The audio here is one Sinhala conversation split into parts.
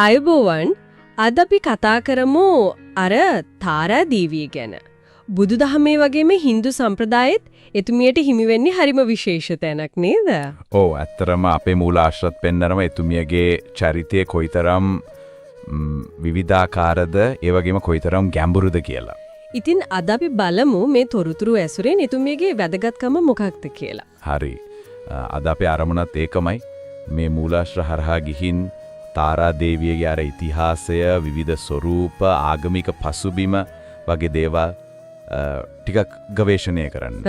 අයබෝවන් අද අපි කතා කරමු අර තාරා දේවිය ගැන. බුදුදහමේ වගේම Hindu සම්ප්‍රදායෙත් එතුමියට හිමි වෙන්නේ හරිම විශේෂ තැනක් නේද? ඔව් ඇත්තරම අපේ මූලාශ්‍රත් පෙන්නරම එතුමියගේ චරිතය කොයිතරම් විවිධාකාරද ඒ වගේම කොයිතරම් ගැඹුරුද කියලා. ඉතින් අද අපි බලමු මේ තොරතුරු ඇසුරෙන් එතුමියගේ වැදගත්කම මොකක්ද කියලා. හරි. අද අපේ අරමුණත් ඒකමයි. මේ මූලාශ්‍ර හරහා ගිහින් තාරා දේවියගේ අර ඉතිහාසය, විවිධ ස්වරූප, ආගමික පසුබිම වගේ දේවල් ටිකක් ගවේෂණය කරන්න.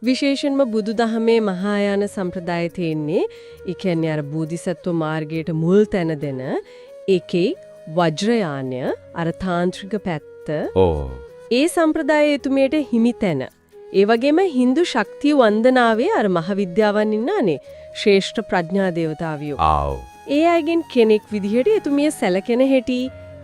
විශේෂයෙන්ම බුදුදහමේ මහායාන සම්ප්‍රදායේ තියෙන්නේ, ඒ කියන්නේ අර බෝධිසත්ව මාර්ගයට මුල් තැන දෙන ඒකේ වජ්‍රයානය අර තාන්ත්‍රික පැත්ත. ඒ සම්ප්‍රදායේ එතුමියට හිමි තැන. ඒ වගේම Hindu ශක්තිය වන්දනාවේ අර මහවිද්‍යාවන් ඉන්නානේ ශ්‍රේෂ්ඨ ප්‍රඥා දේවතාවියෝ. ඒ අයගෙන් කෙනෙක් විදිහට එතුමිය සැලකෙන හැටි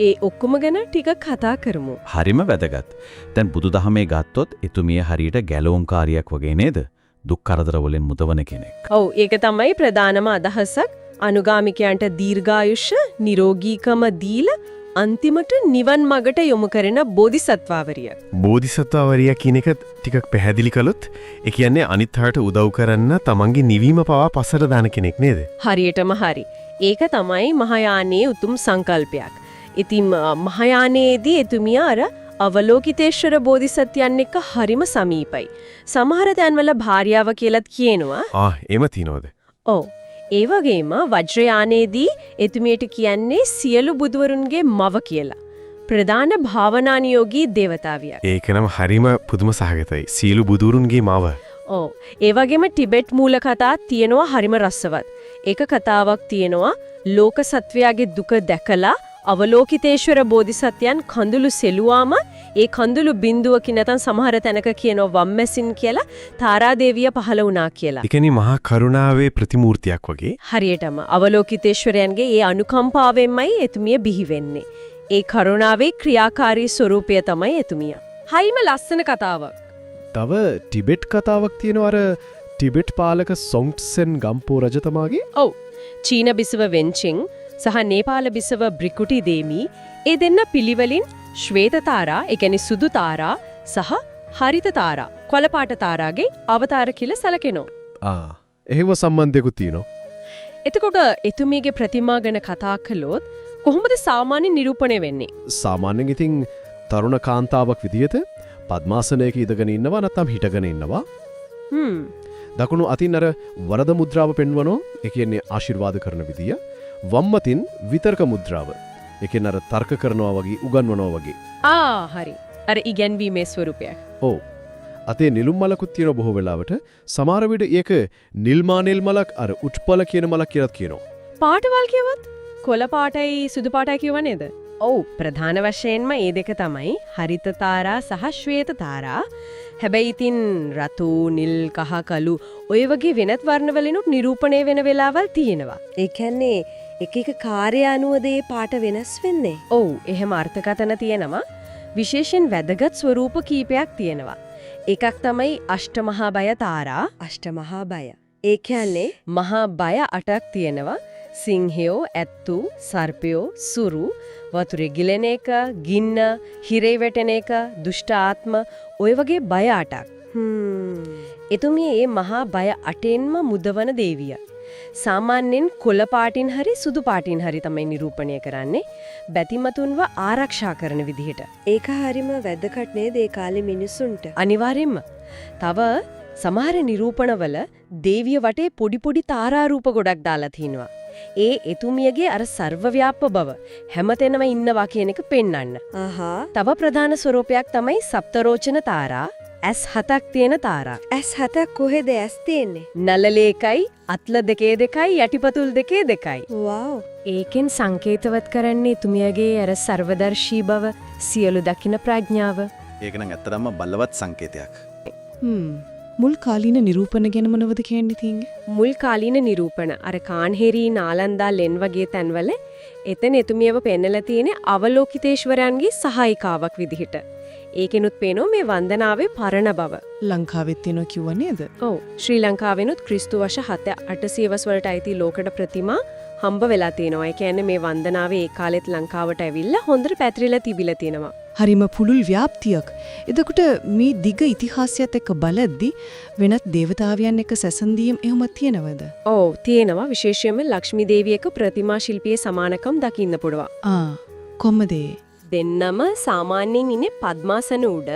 ඒ ඔක්කොම ගැන ටිකක් කතා කරමු. හරිම වැදගත්. දැන් බුදුදහමේ ගත්තොත් එතුමිය හරියට ගැලෝන්කාරියක් වගේ නේද? දුක් කරදර වලින් මුදවන කෙනෙක්. ඔව් ඒක තමයි ප්‍රධානම අදහසක්. අනුගාමිකයන්ට දීර්ඝායුෂ, නිරෝගීකම දීලා අන්තිමට නිවන් මගට යොමු කරන බෝධිසත්වවරිය. බෝධිසත්වවරිය කියන එක ටිකක් පැහැදිලි කළොත් ඒ කියන්නේ අනිත් අයට උදව් කරන්න තමන්ගේ නිවීම පවා පස්සට දාන කෙනෙක් නේද? හරියටම හරි. ඒක තමයි මහායානයේ උතුම් සංකල්පයක්. ඉතින් මහායානයේදී එතුමිය අර අවලෝකිතේශ්වර බෝධිසත්වයන් එක්ක හරිම සමීපයි. සමහර තැන්වල භාර්යාව කියලාත් කියනවා. එහෙම තියනවද? ඔව්. ඒ වගේම වජ්‍රයානයේදී එතුමියට කියන්නේ සියලු බුදුවරුන්ගේ මව කියලා. ප්‍රධාන භාවනානියෝගී දේවතාවියක්. ඒක නම් හරිම පුදුම සහගතයි. සියලු බුදුරුන්ගේ මව. ඔව්. ඒ වගේම ටිබෙට් මූල කතා තියෙනවා හරිම රසවත්. ඒක කතාවක් තියෙනවා ලෝක සත්වයාගේ දුක දැකලා අවලෝකිතේශ්වර බෝධිසත්වයන් කඳුළු සෙලුවාම ඒ කඳුළු බිඳුවකින් නැත්නම් සමහර තැනක කියනවා වම්මැසින් කියලා තාරා දේවිය පහළ වුණා කියලා. ඒ කියන්නේ මහා කරුණාවේ ප්‍රතිමූර්තියක් වගේ. හරියටම අවලෝකිතේශ්වරයන්ගේ ඒ අනුකම්පාවෙන්මයි එතුමිය බිහි වෙන්නේ. ඒ කරුණාවේ ක්‍රියාකාරී ස්වරූපය තමයි එතුමිය. හයිම ලස්සන කතාවක්. තව ටිබෙට් කතාවක් තියෙනවා අර ටිබෙට් පාලක සොන්ග්ට්සෙන් ගම්පෝ රජතුමාගේ. ඔව්. චීන බිසව වෙන්චින් සහ නේපාල බිසව බ්‍රිකුටි දේමි ඒ දෙන්න පිළිවෙලින් ශ්වේත තාරා, ඒ කියන්නේ සුදු තාරා සහ හරිත තාරා, කොළපාට තාරාගේ අවතාර කියලා සැලකෙනවා. එහෙම සම්බන්ධයකුත් තියෙනවා. එතකොට එතුමියගේ ප්‍රතිමා ගැන කතා කළොත් කොහොමද සාමාන්‍ය නිරූපණය වෙන්නේ? සාමාන්‍යයෙන් ඉතින් තරුණ කාන්තාවක් විදිහට පద్මාසනයක ඉඳගෙන ඉන්නවා නැත්නම් හිටගෙන ඉන්නවා. දකුණු අතින් අර වරද මුද්‍රාව පෙන්වනවා. ඒ කියන්නේ ආශිර්වාද කරන විදිය. වම් අතින් විතර්ක මුද්‍රාව. ඒ කියන්නේ අර තර්ක කරනවා වගේ, උගන්වනවා වගේ. හරි. අර ඉගැන්වීමේ ස්වරූපයක්. ඔව්. අතේ නිලුම් මලකුත් තියෙන බොහෝ වෙලාවට. සමහර විට ඒක නිල්මානෙල් මලක් අර උට්පල කියන මලක් කියලාත් කියනවා. පාටවල් කියවත් කොළ පාටයි සුදු පාටයි කියව නේද? ඔව්. ප්‍රධාන වශයෙන්ම මේ දෙක තමයි හරිත තාරා සහ ශ්වේත තාරා. හැබැයි ඉතින් රතු, නිල්, කහ, කළු ඔය වගේ වෙනත් වර්ණ වලිනුත් නිරූපණය වෙන වෙලාවල් තියෙනවා. ඒ කියන්නේ එක එක කාර්ය අනුව දේ පාට වෙනස් වෙන්නේ. ඔව්, එහෙම අර්ථකථන තියෙනවා. විශේෂයෙන් වැදගත් ස්වරූප කීපයක් තියෙනවා. එකක් තමයි අෂ්ටමහා බය තාරා. අෂ්ටමහා බය. ඒ කියන්නේ මහා බය 8ක් තියෙනවා. සිංහයෝ, ඇත්තු, සර්පයෝ, සුරු, වතුරේ ගිලෙන එක, ගින්න, හිරේ වැටෙන එක, දුෂ්ට ආත්ම ඔය වගේ බය 8ක්. එතුමිය මේ මහා බය 8ෙන්ම මුදවන දේවිය. සාමාන්‍යයෙන් කොළ පාටින් හරි සුදු පාටින් හරි තමයි නිරූපණය කරන්නේ. බැතිමතුන්ව ආරක්ෂා කරන විදිහට. ඒක හරිම වැදගත් නේද ඒ කාලේ මිනිසුන්ට? අනිවාර්යෙන්ම. තව සමහර නිරූපණවල දේවිය වටේ පොඩි පොඩි තාරා රූප ගොඩක් දාලා තිනවා. ඒ එතුමියගේ අර සර්වව්‍යාප්ත බව හැමතැනම ඉන්නවා කියන එක පෙන්වන්න. තව ප්‍රධාන ස්වරූපයක් තමයි සප්තරෝචන තාරා. ඇස් 7ක් තියෙන තාරා. ඇස් 7ක් කොහෙද ඇස් තියෙන්නේ? නළලේ එකයි, අත්ල දෙකේ දෙකයි, යටිපතුල් දෙකේ දෙකයි. වව්. ඒකෙන් සංකේතවත් කරන්නේ එතුමියගේ අර සර්වදර්ශී බව, සියලු දකින ප්‍රඥාව. ඒක නම් ඇත්තටම බලවත් සංකේතයක්. මුල් කාලීන නිරූපණ ගැන මොනවද කියන්නේ තියෙන්නේ? මුල් කාලීන නිරූපණ අර කාන්හෙරි, නාලන්දා, ලෙන් වගේ තැන්වල එතන එතුමියව පෙන්නලා තියෙන අවලෝකිතේශ්වරයන්ගේ සහායිකාවක් විදිහට. ඒකෙනුත් පේනවා මේ වන්දනාවේ පරණ බව. ලංකාවෙත් තියෙනවා කිව්වා නේද? ඔව්. ශ්‍රී ලංකාවෙනුත් ක්‍රිස්තු වර්ෂ 800 වස් වලට අයිති ලෝකඩ ප්‍රතිමා හම්බ වෙලා තියෙනවා. ඒ කියන්නේ මේ වන්දනාවේ ඒ කාලෙත් ලංකාවට ඇවිල්ලා හොඳට පැතිරිලා තිබිලා තියෙනවා. හරිම පුළුල් ව්‍යාප්තියක්. එතකොට මේ දිග ඉතිහාසයත් එක්ක බලද්දි වෙනත් දේවතාවියන් එක්ක සැසඳීම් එහෙමත් තියෙනවද? ඔව් තියෙනවා. විශේෂයෙන්ම ලක්ෂ්මී දේවියක ප්‍රතිමා ශිල්පයේ සමානකම් දකින්න පුළුවන්. කොහමද? දෙන්නම සාමාන්‍යයෙන් ඉන්නේ පద్මාසන උඩ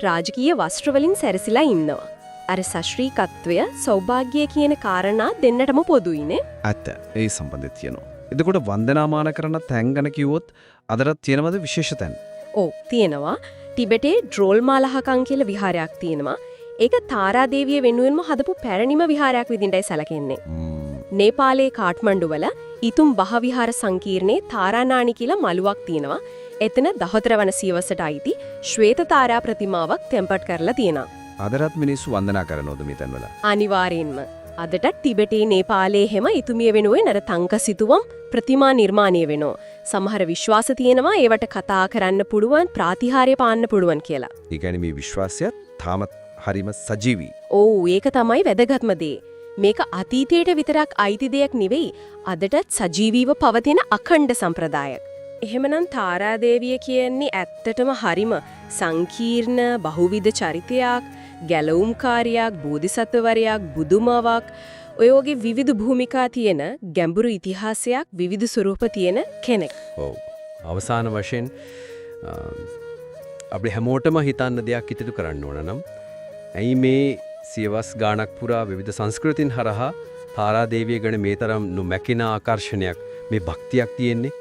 රාජකීය වස්ත්‍ර වලින් සැරසිලා ඉන්නවා. අර සශ්‍රීකත්වය සෞභාග්‍ය කියන කාරණා දෙන්නටම පොදුයිනේ. ඇත්ත. ඒ සම්බන්ධය තියෙනවා. එතකොට වන්දනාමාන කරන තැන් ගැන කිව්වොත් අදටත් තියෙනවද විශේෂ තැන්? ඔව් තියෙනවා. ටිබෙටේ ඩ්‍රෝල් මාලහකම් කියලා විහාරයක් තියෙනවා. ඒක තාරා දේවිය වෙනුවෙන්ම හදපු පැරණිම විහාරයක් විදිහටයි සැලකෙන්නේ. නේපාලයේ කාට්මණ්ඩු වල ඊතුම් බහ විහාර සංකීර්ණේ තාරානාණි කියලා මළුවක් තියෙනවා. එතන 14 වන සියවසට අයිති ශ්වේත තාරා ප්‍රතිමාවක් තැන්පත් කරලා තියෙනවා. අදටත් මිනිස්සු වන්දනා කරනවද මේ තැන්වල? අනිවාර්යෙන්ම. අදටත් ටිබෙටේ නේපාලයේ හැම ඉතුමිය වෙනුවෙන් අර තංක සිතුවම් ප්‍රතිමා නිර්මාණය වෙනවා. සමහර විශ්වාස තියෙනවා ඒවට කතා කරන්න පුළුවන් ප්‍රාතිහාර්ය පාන්න පුළුවන් කියලා. ඒ කියන්නේ මේ විශ්වාසයත් තාමත් හරිම සජීවී. ඔව් ඒක තමයි වැදගත්ම දේ. මේක අතීතයට විතරක් අයිති දෙයක් නෙවෙයි. අදටත් සජීවීව පවතින අඛණ්ඩ සම්ප්‍රදායක්. එහෙමනම් තාරා දේවිය කියන්නේ ඇත්තටම හරිම සංකීර්ණ බහුවිධ චරිතයක්, ගැලවුම්කාරියක්, බෝධිසත්වවරයක්, බුදුමාවක්, ඔය වගේ විවිධ භූමිකා තියෙන ගැඹුරු ඉතිහාසයක්, විවිධ ස්වරූප තියෙන කෙනෙක්. ඔව්. අවසාන වශයෙන් අපි හැමෝටම හිතන්න දෙයක් ඉතිරි කරන්න ඕන නම් ඇයි මේ සියවස් ගාණක් පුරා විවිධ සංස්කෘතින් හරහා තාරා දේවිය ගැන මේ තරම් නොමැකෙන ආකර්ෂණයක් මේ භක්තියක් තියෙන්නේ?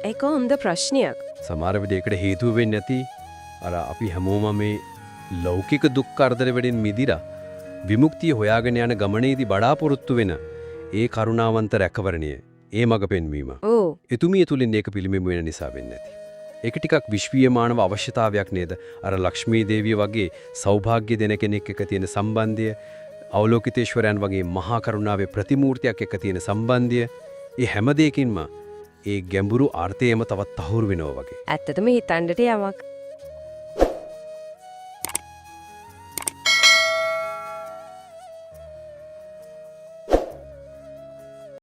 ඒක හොඳ ප්‍රශ්නයක්. සමහර විදිහකට හේතුව වෙන්නේ නැති අර අපි හැමෝම මේ ලෞකික දුක් කරදර වලින් මිදිලා විමුක්තිය හොයාගෙන යන ගමනේදී බඩාපොරොත්තු වෙන ඒ කරුණාවන්ත රැකවරණය, ඒ මඟ පෙන්වීම. ඔව්. එතුමිය තුලින් ඒක පිළිමෙමු වෙන නිසා වෙන්නේ නැති. ඒක ටිකක් විශ්වීය මානව අවශ්‍යතාවයක් නේද? අර ලක්ෂ්මී දේවිය වගේ සෞභාග්‍ය දෙන කෙනෙක් එක්ක තියෙන සම්බන්ධය, අවලෝකිතේශ්වරයන් වගේ මහා කරුණාවේ ප්‍රතිමූර්තියක් එක්ක තියෙන සම්බන්ධය, ඒ හැම දෙයකින්ම ඒ ගැඹුරු අර්ථයම තවත් තහවුරු වෙනවා වගේ. ඇත්තටම හිතන්නට යමක්.